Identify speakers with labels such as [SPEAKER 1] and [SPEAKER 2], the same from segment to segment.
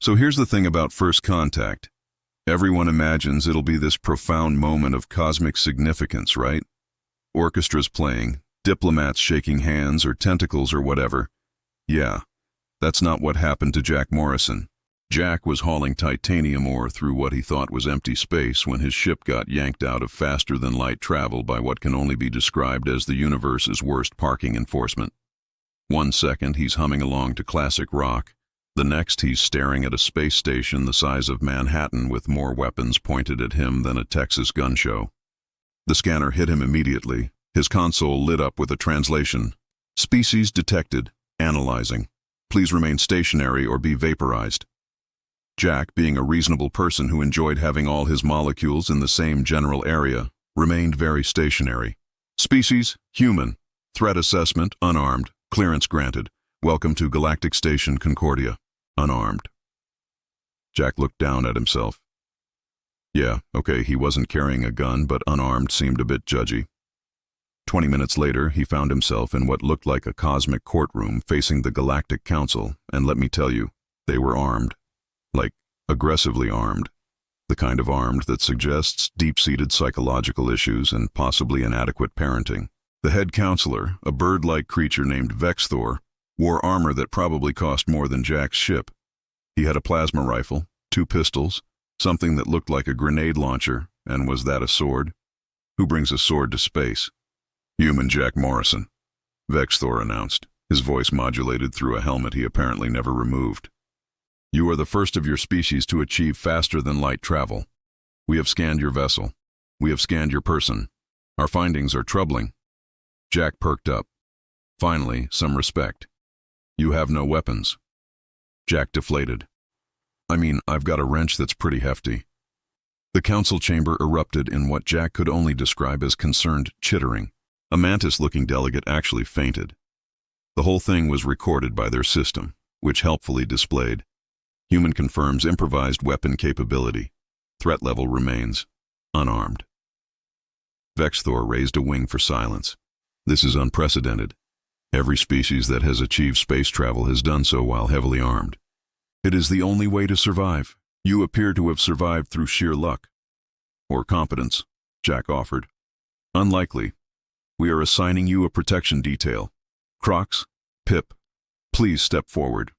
[SPEAKER 1] So here's the thing about first contact. Everyone imagines it'll be this profound moment of cosmic significance, right? Orchestras playing, diplomats shaking hands or tentacles or whatever. Yeah, that's not what happened to Jack Morrison. Jack was hauling titanium ore through what he thought was empty space when his ship got yanked out of faster-than-light travel by what can only be described as the universe's worst parking enforcement. 1 second he's humming along to classic rock. The next he's staring at a space station the size of Manhattan with more weapons pointed at him than a Texas gun show. The scanner hit him immediately. His console lit up with a translation. Species detected. Analyzing. Please remain stationary or be vaporized. Jack, being a reasonable person who enjoyed having all his molecules in the same general area, remained very stationary. Species, human. Threat assessment, unarmed. Clearance granted. Welcome to Galactic Station Concordia. Unarmed. Jack looked down at himself. Yeah, okay, he wasn't carrying a gun, but unarmed seemed a bit judgy. 20 minutes later, he found himself in what looked like a cosmic courtroom facing the Galactic Council, and let me tell you, they were armed. Like, aggressively armed. The kind of armed that suggests deep-seated psychological issues and possibly inadequate parenting. The head counselor, a bird-like creature named Vexthor, wore armor that probably cost more than Jack's ship. He had a plasma rifle, 2 pistols, something that looked like a grenade launcher, and was that a sword? Who brings a sword to space? Human Jack Morrison, Vexthor announced, his voice modulated through a helmet he apparently never removed. You are the first of your species to achieve faster-than-light travel. We have scanned your vessel. We have scanned your person. Our findings are troubling. Jack perked up. Finally, some respect. You have no weapons. Jack deflated. I mean, I've got a wrench that's pretty hefty. The council chamber erupted in what Jack could only describe as concerned chittering. A mantis-looking delegate actually fainted. The whole thing was recorded by their system, which helpfully displayed. Human confirms improvised weapon capability. Threat level remains unarmed. Vexthor raised a wing for silence. This is unprecedented. Every species that has achieved space travel has done so while heavily armed. It is the only way to survive. You appear to have survived through sheer luck. Or competence, Jack offered. Unlikely. We are assigning you a protection detail. Crocs, Pip, please step forward.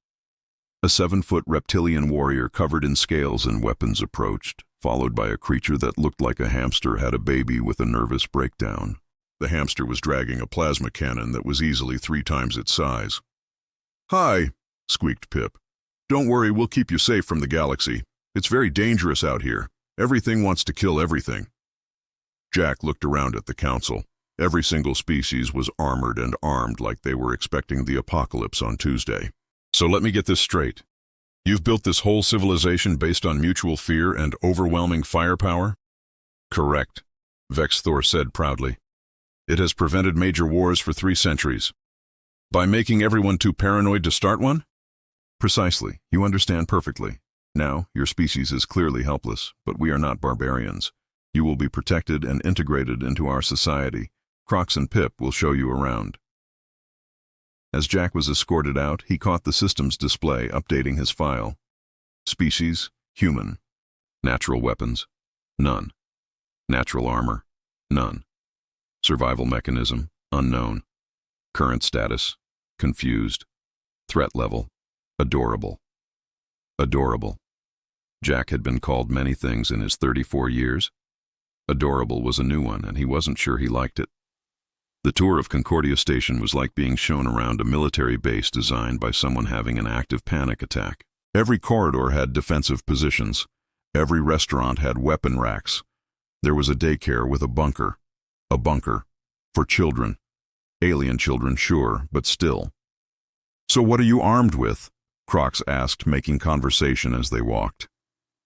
[SPEAKER 1] A 7-foot reptilian warrior covered in scales and weapons approached, followed by a creature that looked like a hamster had a baby with a nervous breakdown. The hamster was dragging a plasma cannon that was easily 3 times its size. Hi, squeaked Pip. Don't worry, we'll keep you safe from the galaxy. It's very dangerous out here. Everything wants to kill everything. Jack looked around at the council. Every single species was armored and armed like they were expecting the apocalypse on Tuesday. So let me get this straight. You've built this whole civilization based on mutual fear and overwhelming firepower? Correct, Vexthor said proudly. It has prevented major wars for 3 centuries. By making everyone too paranoid to start one? Precisely, you understand perfectly. Now, your species is clearly helpless, but we are not barbarians. You will be protected and integrated into our society. Crocs and Pip will show you around. As Jack was escorted out, he caught the system's display updating his file. Species, human. Natural weapons, none. Natural armor, none. Survival mechanism, unknown. Current status, confused. Threat level, adorable. Adorable. Jack had been called many things in his 34 years. Adorable was a new one, and he wasn't sure he liked it. The tour of Concordia Station was like being shown around a military base designed by someone having an active panic attack. Every corridor had defensive positions. Every restaurant had weapon racks. There was a daycare with a bunker. A bunker. For children. Alien children, sure, but still. So what are you armed with? Crocs asked, making conversation as they walked.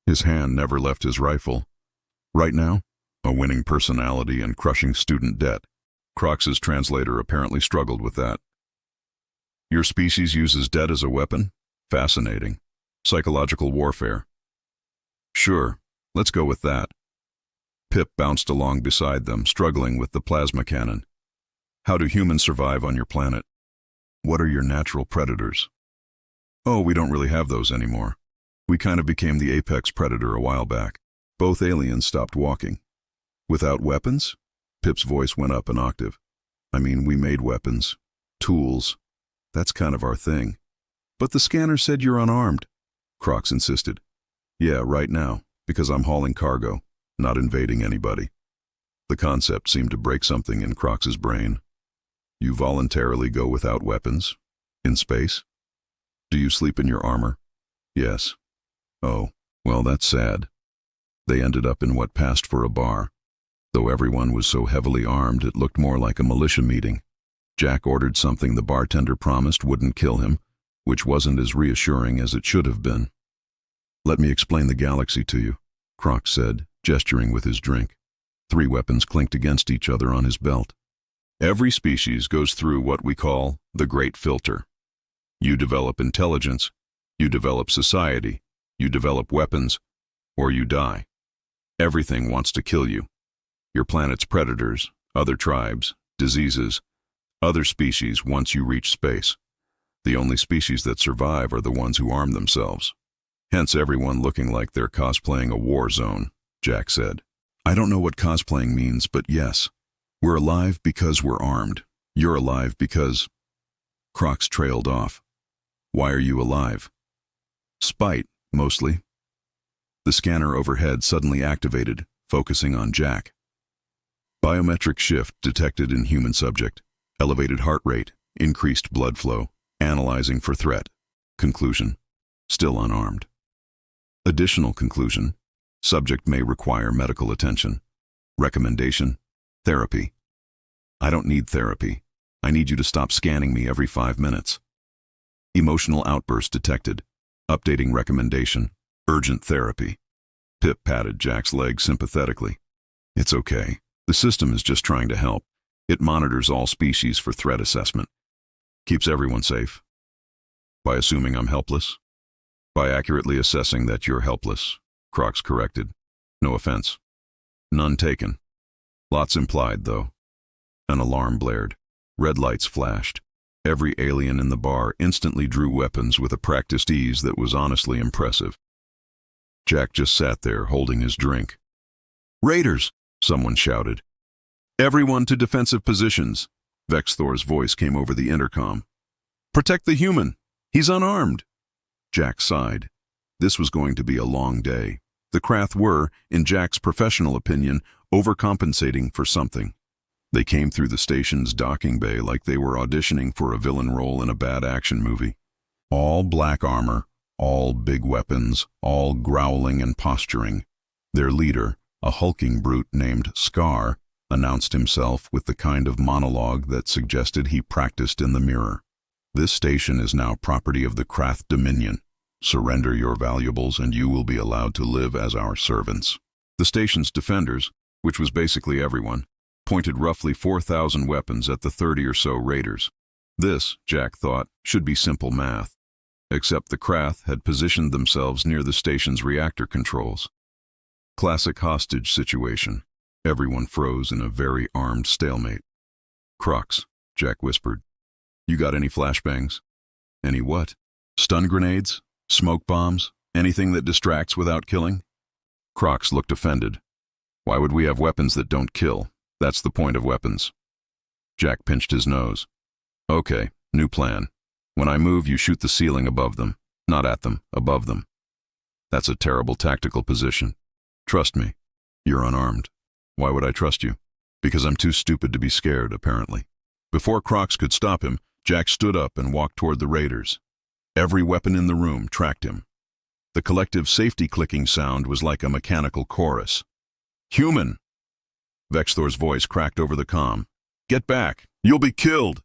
[SPEAKER 1] His hand never left his rifle. Right now, a winning personality and crushing student debt. Crocs' translator apparently struggled with that. Your species uses debt as a weapon? Fascinating. Psychological warfare. Sure, let's go with that. Pip bounced along beside them, struggling with the plasma cannon. How do humans survive on your planet? What are your natural predators? Oh, we don't really have those anymore. We kind of became the apex predator a while back. Both aliens stopped walking. Without weapons? Pip's voice went up an octave. I mean, we made weapons. Tools. That's kind of our thing. But the scanner said you're unarmed. Crocs insisted. Yeah, right now, because I'm hauling cargo, not invading anybody. The concept seemed to break something in Crocs's brain. You voluntarily go without weapons? In space? Do you sleep in your armor? Yes. Oh, well, that's sad. They ended up in what passed for a bar. Though everyone was so heavily armed, it looked more like a militia meeting. Jack ordered something the bartender promised wouldn't kill him, which wasn't as reassuring as it should have been. Let me explain the galaxy to you, Croc said, gesturing with his drink. 3 weapons clinked against each other on his belt. Every species goes through what we call the Great Filter. You develop intelligence, you develop society, you develop weapons, or you die. Everything wants to kill you. Your planet's predators, other tribes, diseases, other species once you reach space. The only species that survive are the ones who arm themselves. Hence everyone looking like they're cosplaying a war zone, Jack said. I don't know what cosplaying means, but yes. We're alive because we're armed. You're alive because... Crocs trailed off. Why are you alive? Spite, mostly. The scanner overhead suddenly activated, focusing on Jack. Biometric shift detected in human subject. Elevated heart rate, increased blood flow, analyzing for threat. Conclusion, still unarmed. Additional conclusion, subject may require medical attention. Recommendation, therapy. I don't need therapy. I need you to stop scanning me every 5 minutes. Emotional outburst detected. Updating recommendation, urgent therapy. Pip patted Jack's leg sympathetically. It's okay. The system is just trying to help. It monitors all species for threat assessment. Keeps everyone safe. By assuming I'm helpless? By accurately assessing that you're helpless, Crocs corrected. No offense. None taken. Lots implied, though. An alarm blared. Red lights flashed. Every alien in the bar instantly drew weapons with a practiced ease that was honestly impressive. Jack just sat there holding his drink. Raiders! Someone shouted. Everyone to defensive positions. Vexthor's voice came over the intercom. Protect the human. He's unarmed. Jack sighed. This was going to be a long day. The Krath were, in Jack's professional opinion, overcompensating for something. They came through the station's docking bay like they were auditioning for a villain role in a bad action movie. All black armor, all big weapons, all growling and posturing. Their leader, a hulking brute named Scar, announced himself with the kind of monologue that suggested he practiced in the mirror. This station is now property of the Krath Dominion. Surrender your valuables and you will be allowed to live as our servants. The station's defenders, which was basically everyone, pointed roughly 4,000 weapons at the 30 or so raiders. This, Jack thought, should be simple math. Except the Krath had positioned themselves near the station's reactor controls. Classic hostage situation. Everyone froze in a very armed stalemate. Crocs, Jack whispered. You got any flashbangs? Any what? Stun grenades? Smoke bombs? Anything that distracts without killing? Crocs looked offended. Why would we have weapons that don't kill? That's the point of weapons. Jack pinched his nose. Okay, new plan. When I move, you shoot the ceiling above them. Not at them, above them. That's a terrible tactical position. Trust me. You're unarmed. Why would I trust you? Because I'm too stupid to be scared, apparently. Before Crocs could stop him, Jack stood up and walked toward the raiders. Every weapon in the room tracked him. The collective safety clicking sound was like a mechanical chorus. Human! Vexthor's voice cracked over the comm. Get back! You'll be killed!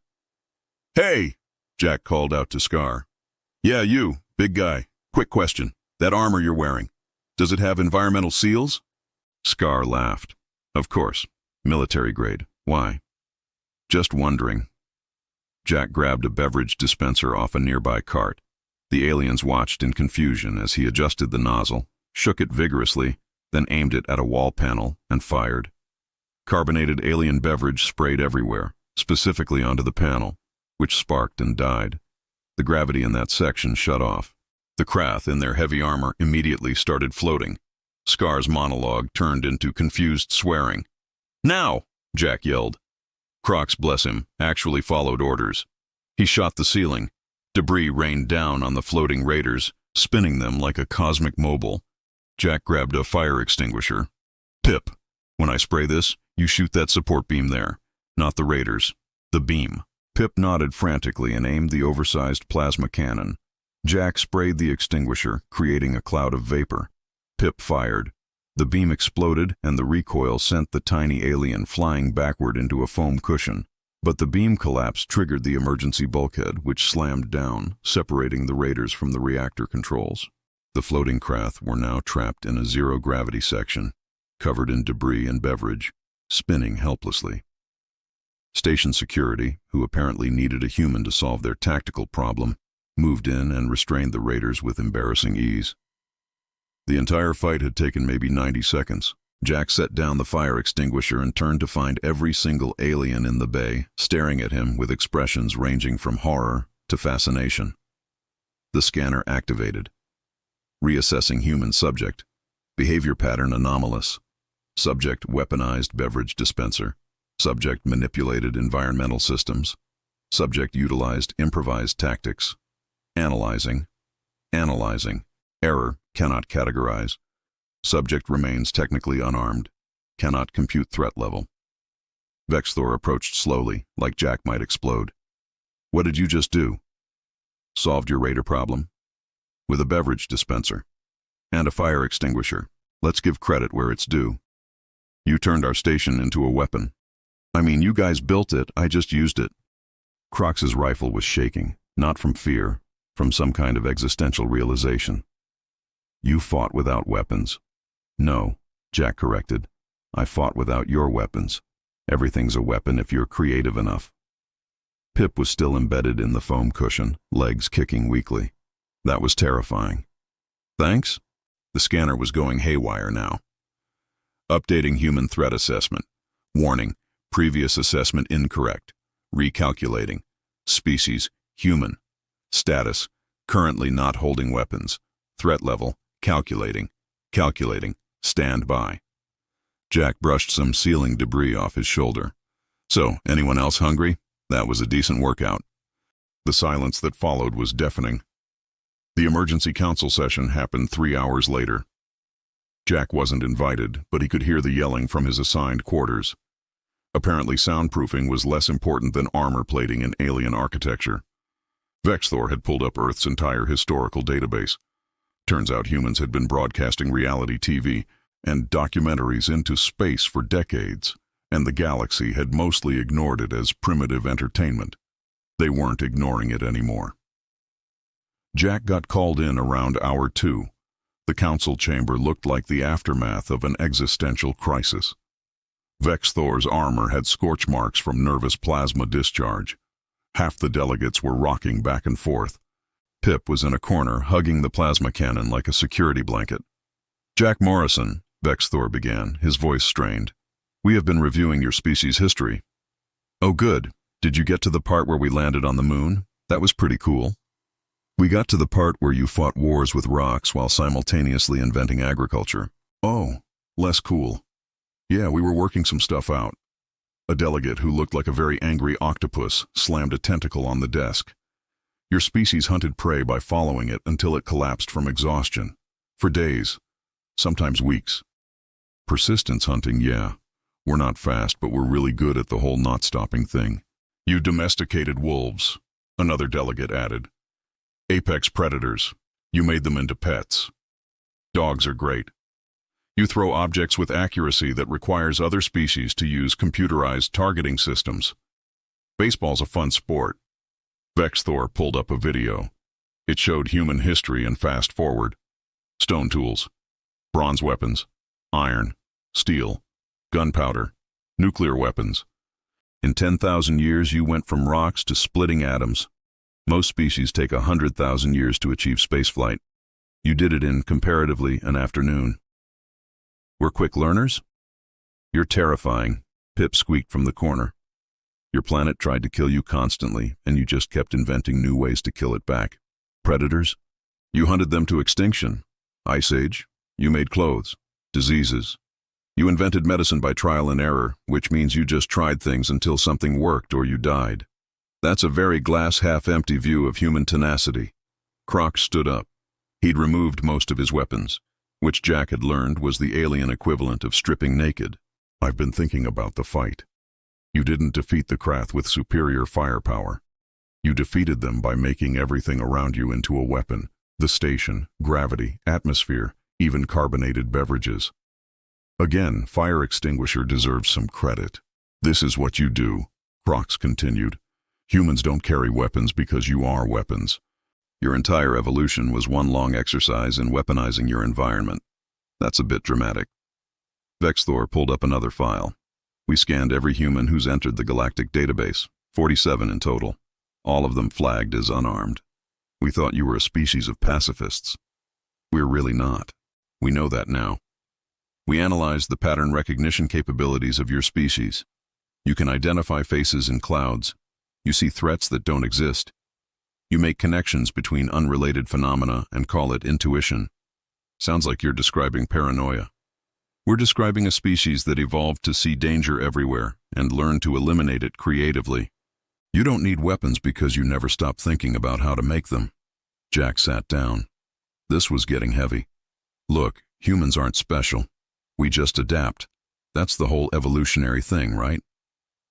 [SPEAKER 1] Hey! Jack called out to Scar. Yeah, you, big guy. Quick question. That armor you're wearing, does it have environmental seals? Scar laughed. Of course. Military grade. Why? Just wondering. Jack grabbed a beverage dispenser off a nearby cart. The aliens watched in confusion as he adjusted the nozzle, shook it vigorously, then aimed it at a wall panel and fired. Carbonated alien beverage sprayed everywhere, specifically onto the panel, which sparked and died. The gravity in that section shut off. The Krath, in their heavy armor, immediately started floating. Scar's monologue turned into confused swearing. "Now!" Jack yelled. Crocs, bless him, actually followed orders. He shot the ceiling. Debris rained down on the floating raiders, spinning them like a cosmic mobile. Jack grabbed a fire extinguisher. "Pip, when I spray this, you shoot that support beam there. Not the raiders. The beam." Pip nodded frantically and aimed the oversized plasma cannon. Jack sprayed the extinguisher, creating a cloud of vapor. Pip fired. The beam exploded, and the recoil sent the tiny alien flying backward into a foam cushion. But the beam collapse triggered the emergency bulkhead, which slammed down, separating the raiders from the reactor controls. The floating Krath were now trapped in a zero-gravity section, covered in debris and beverage, spinning helplessly. Station security, who apparently needed a human to solve their tactical problem, moved in and restrained the raiders with embarrassing ease. The entire fight had taken maybe 90 seconds. Jack set down the fire extinguisher and turned to find every single alien in the bay, staring at him with expressions ranging from horror to fascination. The scanner activated. Reassessing human subject. Behavior pattern anomalous. Subject weaponized beverage dispenser. Subject manipulated environmental systems. Subject utilized improvised tactics. Analyzing. Error, cannot categorize. Subject remains technically unarmed. Cannot compute threat level. Vexthor approached slowly, like Jack might explode. "What did you just do?" "Solved your raider problem?" "With a beverage dispenser. And a fire extinguisher. Let's give credit where it's due. You turned our station into a weapon." "I mean, you guys built it, I just used it." Crocs's rifle was shaking, not from fear, from some kind of existential realization. "You fought without weapons." "No," Jack corrected. "I fought without your weapons. Everything's a weapon if you're creative enough." Pip was still embedded in the foam cushion, legs kicking weakly. That was terrifying. "Thanks?" The scanner was going haywire now. Updating human threat assessment. Warning, previous assessment incorrect. Recalculating. Species, human. Status, currently not holding weapons. Threat level, calculating. Stand by. Jack brushed some ceiling debris off his shoulder. "So, anyone else hungry? That was a decent workout." The silence that followed was deafening. The emergency council session happened 3 hours later. Jack wasn't invited, but he could hear the yelling from his assigned quarters. Apparently soundproofing was less important than armor plating in alien architecture. Vexthor had pulled up Earth's entire historical database. Turns out humans had been broadcasting reality TV and documentaries into space for decades, and the galaxy had mostly ignored it as primitive entertainment. They weren't ignoring it anymore. Jack got called in around hour 2. The council chamber looked like the aftermath of an existential crisis. Vexthor's armor had scorch marks from nervous plasma discharge. Half the delegates were rocking back and forth. Pip was in a corner, hugging the plasma cannon like a security blanket. "Jack Morrison," Vexthor began, his voice strained. "We have been reviewing your species' history." "Oh good. Did you get to the part where we landed on the moon? That was pretty cool." "We got to the part where you fought wars with rocks while simultaneously inventing agriculture." "Oh, less cool." "Yeah, we were working some stuff out." A delegate who looked like a very angry octopus slammed a tentacle on the desk. "Your species hunted prey by following it until it collapsed from exhaustion. For days, sometimes weeks. Persistence hunting, yeah. We're not fast, but we're really good at the whole not-stopping thing." "You domesticated wolves," another delegate added. "Apex predators. You made them into pets. Dogs are great. You throw objects with accuracy that requires other species to use computerized targeting systems. Baseball's a fun sport." Vexthor pulled up a video. It showed human history and fast forward. Stone tools, bronze weapons, iron, steel, gunpowder, nuclear weapons. In 10,000 years, you went from rocks to splitting atoms. Most species take 100,000 years to achieve spaceflight. You did it in, comparatively, an afternoon. "We're quick learners?" "You're terrifying," Pip squeaked from the corner. "Your planet tried to kill you constantly, and you just kept inventing new ways to kill it back. Predators? You hunted them to extinction. Ice Age. You made clothes. Diseases. You invented medicine by trial and error, which means you just tried things until something worked or you died. That's a very glass-half-empty view of human tenacity. Croc stood up. He'd removed most of his weapons, which Jack had learned was the alien equivalent of stripping naked. I've been thinking about the fight. You didn't defeat the Krath with superior firepower. You defeated them by making everything around you into a weapon. The station, gravity, atmosphere, even carbonated beverages. Again, Fire Extinguisher deserves some credit. This is what you do, Crocs continued. Humans don't carry weapons because you are weapons. Your entire evolution was one long exercise in weaponizing your environment. That's a bit dramatic. Vexthor pulled up another file. We scanned every human who's entered the Galactic database, 47 in total. All of them flagged as unarmed. We thought you were a species of pacifists. We're really not. We know that now. We analyzed the pattern recognition capabilities of your species. You can identify faces in clouds. You see threats that don't exist. You make connections between unrelated phenomena and call it intuition. Sounds like you're describing paranoia. We're describing a species that evolved to see danger everywhere and learn to eliminate it creatively. You don't need weapons because you never stop thinking about how to make them. Jack sat down. This was getting heavy. Look, humans aren't special. We just adapt. That's the whole evolutionary thing, right?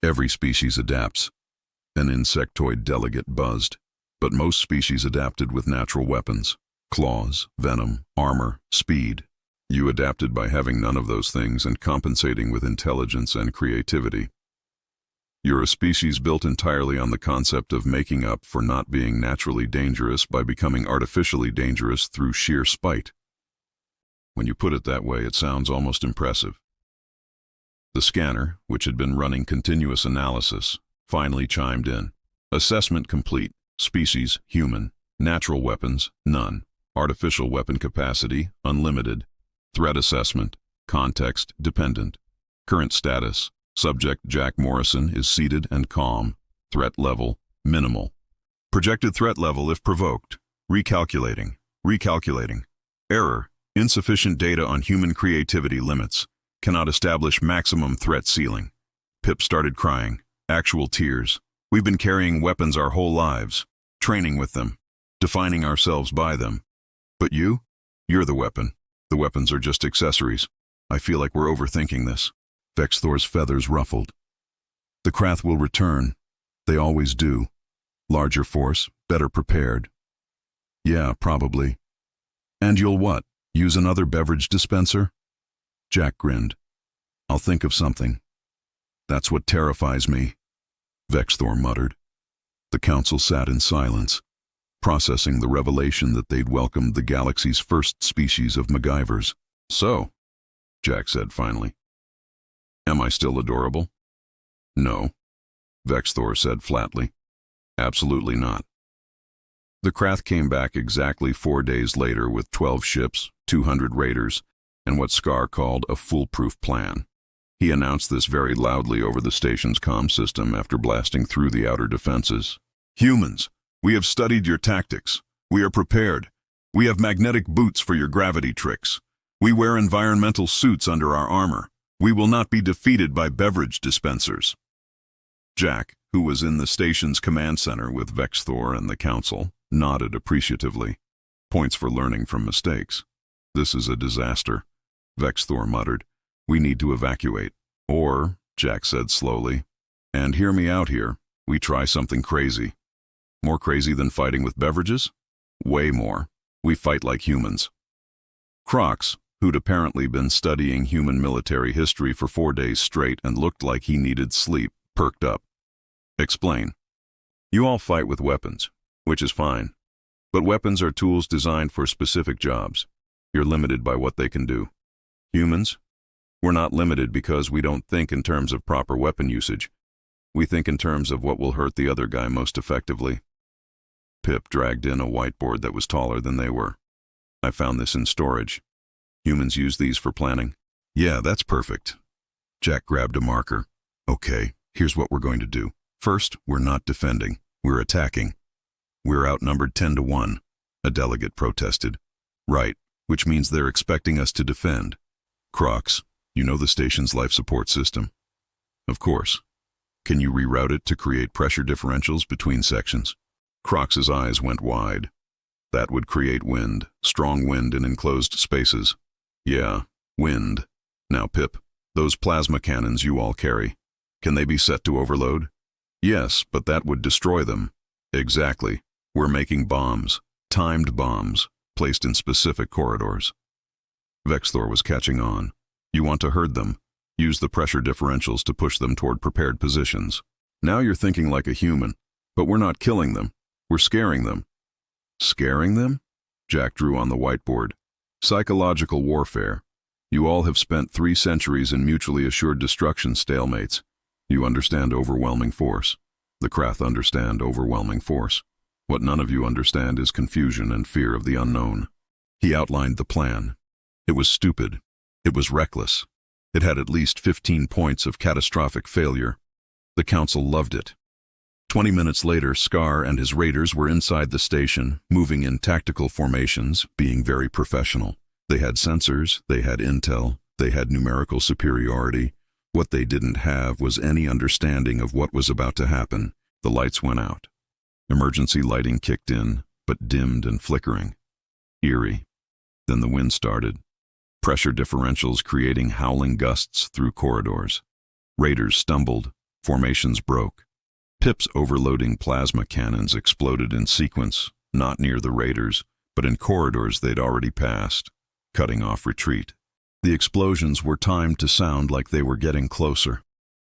[SPEAKER 1] Every species adapts. An insectoid delegate buzzed. But most species adapted with natural weapons. Claws, venom, armor, speed. You adapted by having none of those things and compensating with intelligence and creativity. You're a species built entirely on the concept of making up for not being naturally dangerous by becoming artificially dangerous through sheer spite. When you put it that way, it sounds almost impressive. The scanner, which had been running continuous analysis, finally chimed in. Assessment complete. Species, human. Natural weapons, none. Artificial weapon capacity, unlimited. Threat assessment, context dependent. Current status, subject Jack Morrison is seated and calm. Threat level, minimal. Projected threat level if provoked. Recalculating. Error, insufficient data on human creativity limits. Cannot establish maximum threat ceiling. Pip started crying. Actual tears. We've been carrying weapons our whole lives. Training with them. Defining ourselves by them. But you're the weapon. The weapons are just accessories. I feel like we're overthinking this. Vexthor's feathers ruffled. The Krath will return. They always do. Larger force, better prepared. Yeah, probably. And you'll what? Use another beverage dispenser? Jack grinned. I'll think of something. That's what terrifies me, Vexthor muttered. The council sat in silence, processing the revelation that they'd welcomed the galaxy's first species of MacGyvers. So, Jack said finally, am I still adorable? No, Vexthor said flatly. Absolutely not. The Krath came back exactly 4 days later with 12 ships, 200 raiders, and what Scar called a foolproof plan. He announced this very loudly over the station's comm system after blasting through the outer defenses. Humans, we have studied your tactics. We are prepared. We have magnetic boots for your gravity tricks. We wear environmental suits under our armor. We will not be defeated by beverage dispensers. Jack, who was in the station's command center with Vexthor and the council, nodded appreciatively. Points for learning from mistakes. This is a disaster, Vexthor muttered. We need to evacuate. Or, Jack said slowly, and hear me out here, we try something crazy. More crazy than fighting with beverages? Way more. We fight like humans. Crocs, who'd apparently been studying human military history for 4 days straight and looked like he needed sleep, perked up. Explain. You all fight with weapons, which is fine. But weapons are tools designed for specific jobs. You're limited by what they can do. Humans? We're not limited because we don't think in terms of proper weapon usage. We think in terms of what will hurt the other guy most effectively. Pip dragged in a whiteboard that was taller than they were. I found this in storage. Humans use these for planning. Yeah, that's perfect. Jack grabbed a marker. Okay, here's what we're going to do. First, we're not defending. We're attacking. We're outnumbered 10 to 1. A delegate protested. Right, which means they're expecting us to defend. Crocs, you know the station's life support system? Of course. Can you reroute it to create pressure differentials between sections? Crocs's eyes went wide. That would create wind, strong wind in enclosed spaces. Yeah, wind. Now, Pip, those plasma cannons you all carry, can they be set to overload? Yes, but that would destroy them. Exactly. We're making bombs, timed bombs, placed in specific corridors. Vexthor was catching on. You want to herd them. Use the pressure differentials to push them toward prepared positions. Now you're thinking like a human, but we're not killing them. We're scaring them. Scaring them? Jack drew on the whiteboard. Psychological warfare. You all have spent 3 centuries in mutually assured destruction stalemates. You understand overwhelming force. The Krath understand overwhelming force. What none of you understand is confusion and fear of the unknown. He outlined the plan. It was stupid. It was reckless. It had at least 15 points of catastrophic failure. The Council loved it. 20 minutes later, Scar and his raiders were inside the station, moving in tactical formations, being very professional. They had sensors, they had intel, they had numerical superiority. What they didn't have was any understanding of what was about to happen. The lights went out. Emergency lighting kicked in, but dimmed and flickering. Eerie. Then the wind started. Pressure differentials creating howling gusts through corridors. Raiders stumbled. Formations broke. Pip's overloading plasma cannons exploded in sequence, not near the raiders, but in corridors they'd already passed, cutting off retreat. The explosions were timed to sound like they were getting closer.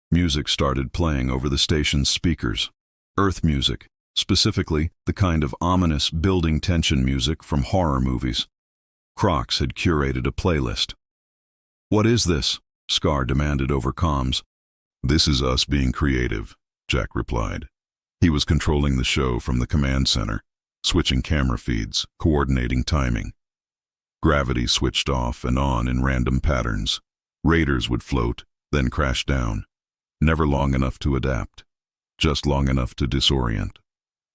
[SPEAKER 1] Music started playing over the station's speakers. Earth music, specifically the kind of ominous, building tension music from horror movies. Crocs had curated a playlist. "What is this?" Scar demanded over comms. "This is us being creative," Jack replied. He was controlling the show from the command center, switching camera feeds, coordinating timing. Gravity switched off and on in random patterns. Raiders would float, then crash down. Never long enough to adapt. Just long enough to disorient.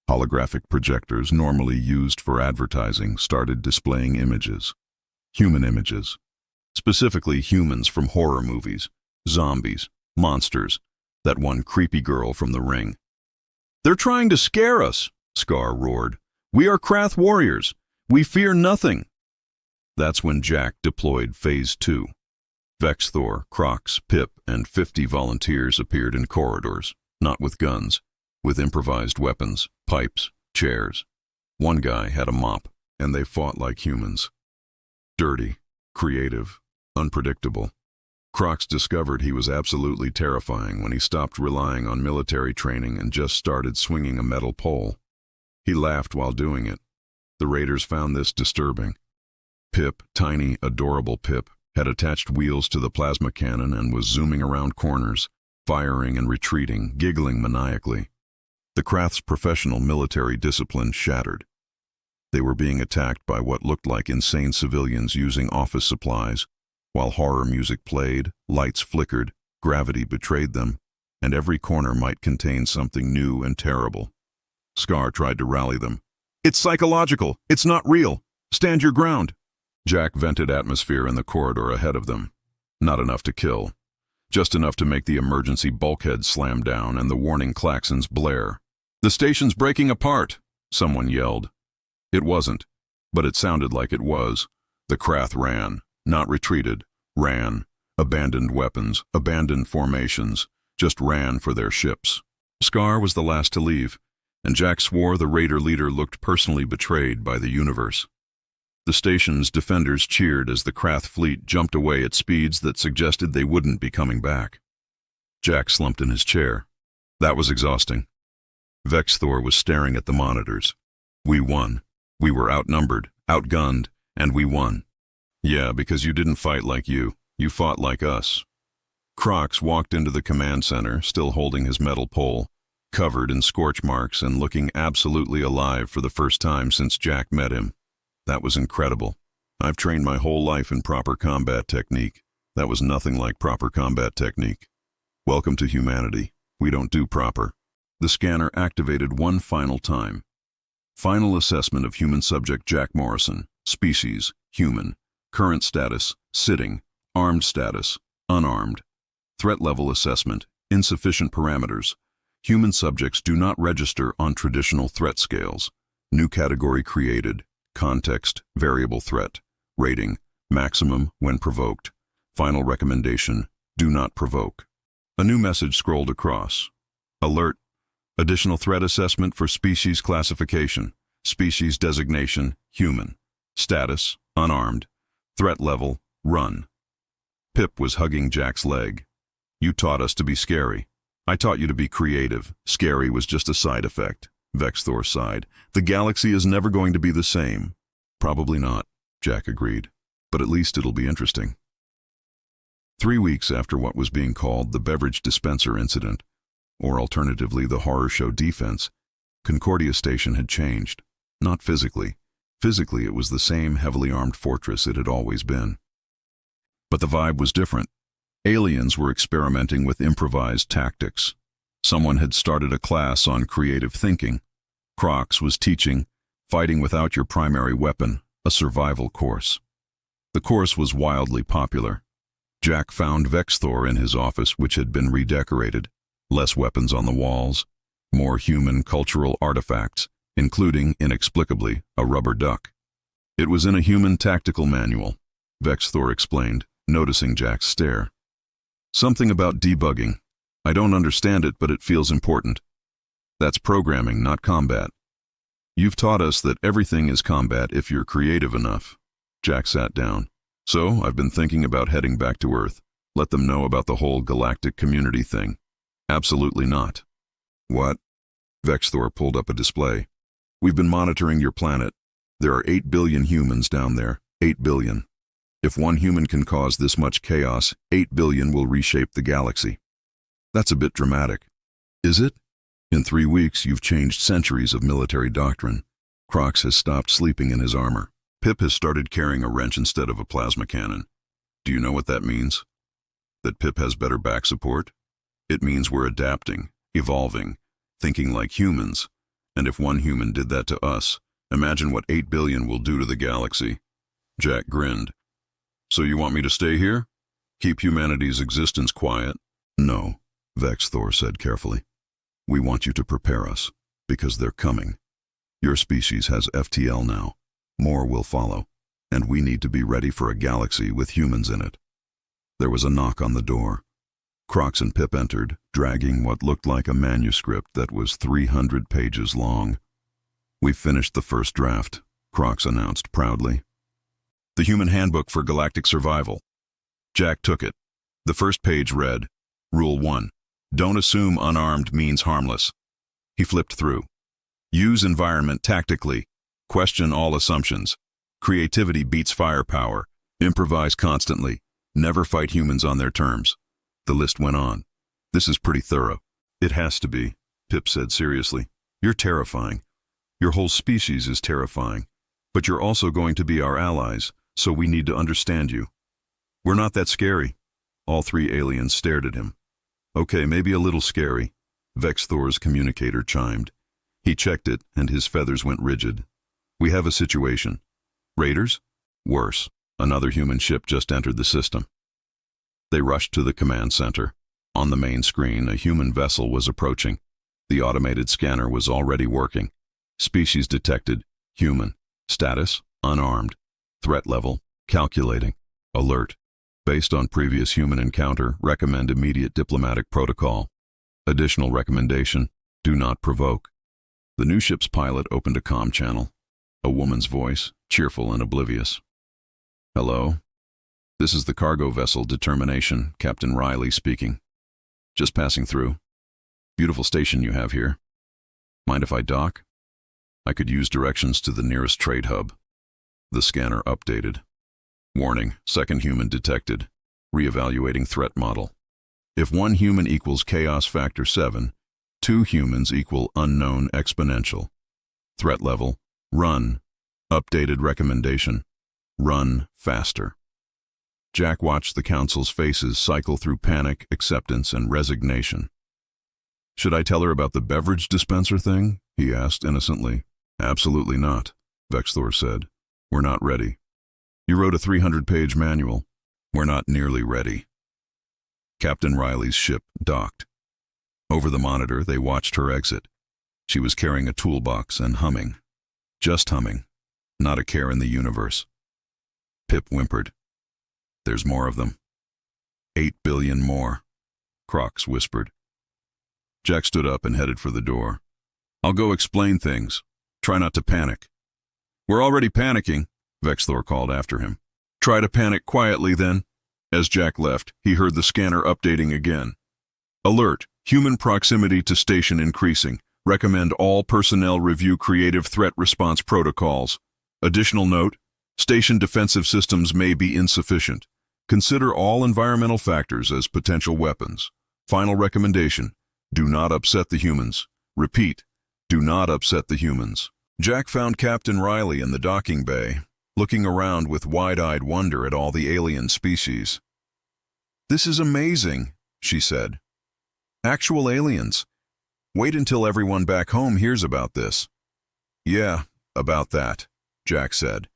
[SPEAKER 1] Holographic projectors, normally used for advertising, started displaying images. Human images. Specifically humans from horror movies, zombies, monsters, that one creepy girl from The Ring. "They're trying to scare us," Scar roared. "We are Krath warriors. We fear nothing." That's when Jack deployed Phase 2. Vexthor, Crocs, Pip, and 50 volunteers appeared in corridors, not with guns, with improvised weapons, pipes, chairs. One guy had a mop, and they fought like humans. Dirty, creative, unpredictable. Crocs discovered he was absolutely terrifying when he stopped relying on military training and just started swinging a metal pole. He laughed while doing it. The raiders found this disturbing. Pip, tiny, adorable Pip, had attached wheels to the plasma cannon and was zooming around corners, firing and retreating, giggling maniacally. The Krath's professional military discipline shattered. They were being attacked by what looked like insane civilians using office supplies. While horror music played, lights flickered, gravity betrayed them, and every corner might contain something new and terrible. Scar tried to rally them. "It's psychological. It's not real. Stand your ground." Jack vented atmosphere in the corridor ahead of them. Not enough to kill. Just enough to make the emergency bulkheads slam down and the warning klaxons blare. "The station's breaking apart," someone yelled. It wasn't, but it sounded like it was. The Krath ran. Not retreated, ran, abandoned weapons, abandoned formations, just ran for their ships. Scar was the last to leave, and Jack swore the raider leader looked personally betrayed by the universe. The station's defenders cheered as the Krath fleet jumped away at speeds that suggested they wouldn't be coming back. Jack slumped in his chair. That was exhausting. Vexthor was staring at the monitors. "We won. We were outnumbered, outgunned, and we won." "Yeah, because you didn't fight like you. You fought like us." Crocs walked into the command center, still holding his metal pole, covered in scorch marks and looking absolutely alive for the first time since Jack met him. That was incredible. "I've trained my whole life in proper combat technique. That was nothing like proper combat technique. Welcome to humanity. We don't do proper." The scanner activated one final time. Final assessment of human subject Jack Morrison. Species, human. Current status, sitting. Armed status, unarmed. Threat level assessment, insufficient parameters. Human subjects do not register on traditional threat scales. New category created. Context, variable threat. Rating, maximum when provoked. Final recommendation, do not provoke. A new message scrolled across. Alert. Additional threat assessment for species classification. Species designation, human. Status, unarmed. Threat level, run. Pip was hugging Jack's leg. You taught us to be scary. I taught you to be creative. Scary was just a side effect. Vexthor sighed. The galaxy is never going to be the same. Probably not, Jack agreed. But at least it'll be interesting. 3 weeks after what was being called the beverage dispenser incident, or alternatively the horror show defense, Concordia Station had changed. Not physically. Physically it was the same heavily armed fortress it had always been. But the vibe was different. Aliens were experimenting with improvised tactics. Someone had started a class on creative thinking. Crocs was teaching fighting without your primary weapon, a survival course. The course was wildly popular. Jack found Vexthor in his office, which had been redecorated. Less weapons on the walls, more human cultural artifacts, including, inexplicably, a rubber duck. It was in a human tactical manual, Vexthor explained, noticing Jack's stare. Something about debugging. I don't understand it, but it feels important. That's programming, not combat. You've taught us that everything is combat if you're creative enough. Jack sat down. So, I've been thinking about heading back to Earth. Let them know about the whole galactic community thing. Absolutely not. What? Vexthor pulled up a display. We've been monitoring your planet. There are 8 billion humans down there. 8 billion. If one human can cause this much chaos, 8 billion will reshape the galaxy. That's a bit dramatic. Is it? In 3 weeks, you've changed centuries of military doctrine. Crocs has stopped sleeping in his armor. Pip has started carrying a wrench instead of a plasma cannon. Do you know what that means? That Pip has better back support? It means we're adapting, evolving, thinking like humans. And if one human did that to us, imagine what 8 billion will do to the galaxy. Jack grinned. So you want me to stay here? Keep humanity's existence quiet? No, Vexthor said carefully. We want you to prepare us, because they're coming. Your species has FTL now. More will follow, and we need to be ready for a galaxy with humans in it. There was a knock on the door. Crocs and Pip entered, dragging what looked like a manuscript that was 300 pages long. We've finished the first draft, Crocs announced proudly. The Human Handbook for Galactic Survival. Jack took it. The first page read, Rule 1. Don't assume unarmed means harmless. He flipped through. Use environment tactically. Question all assumptions. Creativity beats firepower. Improvise constantly. Never fight humans on their terms. The list went on. This is pretty thorough. It has to be, Pip said seriously. You're terrifying. Your whole species is terrifying. But you're also going to be our allies, so we need to understand you. We're not that scary. All 3 aliens stared at him. Okay, maybe a little scary, Vexthor's communicator chimed. He checked it, and his feathers went rigid. We have a situation. Raiders? Worse. Another human ship just entered the system. They rushed to the command center. On the main screen, a human vessel was approaching. The automated scanner was already working. Species detected. Human. Status? Unarmed. Threat level? Calculating. Alert. Based on previous human encounter, recommend immediate diplomatic protocol. Additional recommendation, do not provoke. The new ship's pilot opened a comm channel. A woman's voice, cheerful and oblivious. Hello? This is the cargo vessel Determination, Captain Riley speaking. Just passing through. Beautiful station you have here. Mind if I dock? I could use directions to the nearest trade hub. The scanner updated. Warning, second human detected. Reevaluating threat model. If 1 human equals chaos factor 7, 2 humans equal unknown exponential. Threat level, run. Updated recommendation, run faster. Jack watched the council's faces cycle through panic, acceptance, and resignation. Should I tell her about the beverage dispenser thing? He asked innocently. Absolutely not, Vexthor said. We're not ready. You wrote a 300-page manual. We're not nearly ready. Captain Riley's ship docked. Over the monitor, they watched her exit. She was carrying a toolbox and humming. Just humming. Not a care in the universe. Pip whimpered. There's more of them. 8 billion more, Crocs whispered. Jack stood up and headed for the door. I'll go explain things. Try not to panic. We're already panicking, Vexthor called after him. Try to panic quietly then. As Jack left, he heard the scanner updating again. Alert, human proximity to station increasing. Recommend all personnel review creative threat response protocols. Additional note, station defensive systems may be insufficient. Consider all environmental factors as potential weapons. Final recommendation, do not upset the humans. Repeat, do not upset the humans. Jack found Captain Riley in the docking bay, looking around with wide-eyed wonder at all the alien species. This is amazing, she said. Actual aliens. Wait until everyone back home hears about this. Yeah, about that, Jack said.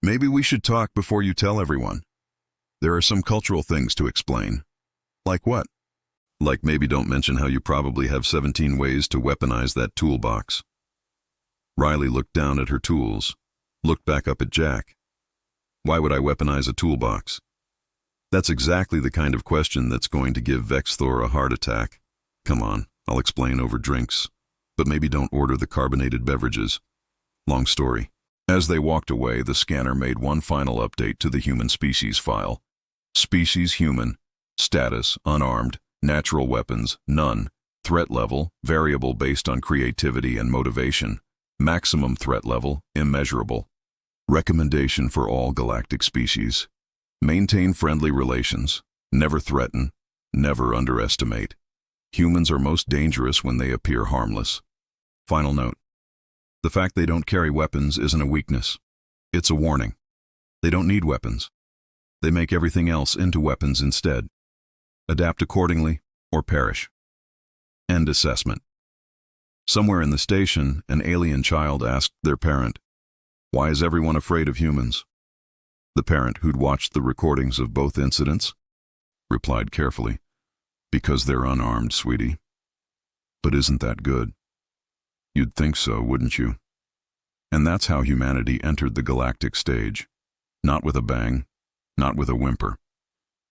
[SPEAKER 1] Maybe we should talk before you tell everyone. There are some cultural things to explain. Like what? Like maybe don't mention how you probably have 17 ways to weaponize that toolbox. Riley looked down at her tools, looked back up at Jack. Why would I weaponize a toolbox? That's exactly the kind of question that's going to give Vexthor a heart attack. Come on, I'll explain over drinks, but maybe don't order the carbonated beverages. Long story. As they walked away, the scanner made one final update to the human species file. Species human, status unarmed, natural weapons none, threat level variable based on creativity and motivation, maximum threat level immeasurable. Recommendation for all galactic species. Maintain friendly relations, never threaten, never underestimate. Humans are most dangerous when they appear harmless. Final note. The fact they don't carry weapons isn't a weakness. It's a warning. They don't need weapons. They make everything else into weapons instead. Adapt accordingly or perish. End assessment. Somewhere in the station, an alien child asked their parent, "Why is everyone afraid of humans?" The parent, who'd watched the recordings of both incidents, replied carefully, "Because they're unarmed, sweetie." But isn't that good? You'd think so, wouldn't you? And that's how humanity entered the galactic stage. Not with a bang, not with a whimper,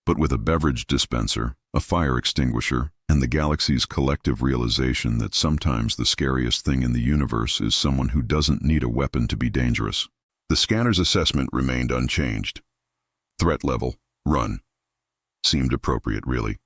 [SPEAKER 1] but with a beverage dispenser, a fire extinguisher, and the galaxy's collective realization that sometimes the scariest thing in the universe is someone who doesn't need a weapon to be dangerous. The scanner's assessment remained unchanged. Threat level, run. Seemed appropriate, really.